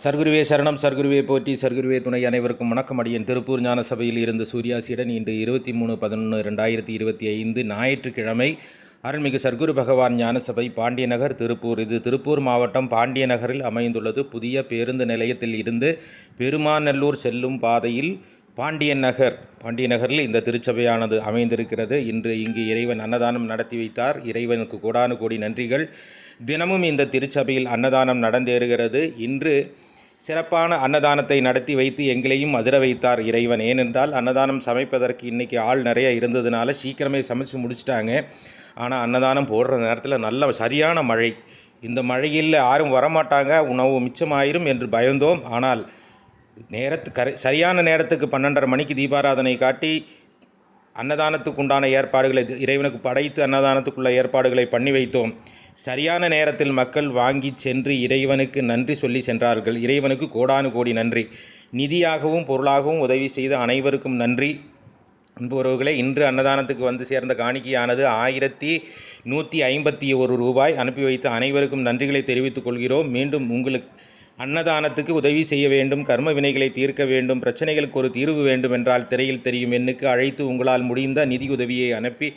சர்க்குருவே சரணம், சர்க்குருவே போற்றி, சர்க்குருவே துணை. அனைவருக்கும் வணக்கம். அடியேன் திருப்பூர் ஞான சபையில் இருந்து சூர்யாசியுடன். இன்று 23/11/2025 ஞாயிற்றுக்கிழமை. அருள்மிகு சர்க்குரு பகவான் ஞானசபை, பாண்டியநகர், திருப்பூர். இது திருப்பூர் மாவட்டம் பாண்டியநகரில் அமைந்துள்ளது. புதிய பேருந்து நிலையத்தில் இருந்து பெருமாநல்லூர் செல்லும் பாதையில் பாண்டியநகரில் இந்த திருச்சபையானது அமைந்திருக்கிறது. இன்று இங்கு இறைவன் அன்னதானம் நடத்தி வைத்தார். இறைவனுக்கு கோடானு கோடி நன்றிகள். தினமும் இந்த திருச்சபையில் அன்னதானம் நடந்தேறுகிறது. இன்று சிறப்பான அன்னதானத்தை நடத்தி வைத்து எங்களையும் அதிர வைத்தார் இறைவன். ஏனென்றால் அன்னதானம் சமைப்பதற்கு இன்றைக்கி ஆள் நிறைய இருந்ததுனால சீக்கிரமே சமைச்சு முடிச்சிட்டாங்க. ஆனால் அன்னதானம் போடுற நேரத்தில் நல்ல சரியான மழை. இந்த மழையில் யாரும் வரமாட்டாங்க, உணவு மிச்சமாயிரும் என்று பயந்தோம். ஆனால் சரியான நேரத்துக்கு 12:30 மணிக்கு தீபாராதனை காட்டி அன்னதானத்துக்கு உண்டான ஏற்பாடுகளை இறைவனுக்கு படைத்து அன்னதானத்துக்குள்ள ஏற்பாடுகளை பண்ணி வைத்தோம். சரியான நேரத்தில் மக்கள் வாங்கி சென்று இறைவனுக்கு நன்றி சொல்லி சென்றார்கள். இறைவனுக்கு கோடானு கோடி நன்றி. நிதியாகவும் பொருளாகவும் உதவி செய்த அனைவருக்கும் நன்றி. அன்புறவுகளே, இன்று அன்னதானத்துக்கு வந்து சேர்ந்த காணிக்கையானது 1151 ரூபாய். அனுப்பி வைத்த அனைவருக்கும் நன்றிகளை தெரிவித்துக் கொள்கிறோம். மீண்டும் உங்களுக்கு அன்னதானத்துக்கு உதவி செய்ய வேண்டும், கர்ம வினைகளை தீர்க்க வேண்டும், பிரச்சனைகளுக்கு ஒரு தீர்வு வேண்டும் என்றால் திரையில் தெரியும் எண்ணுக்கு அழைத்து உங்களால் முடிந்த நிதி உதவியை அனுப்பி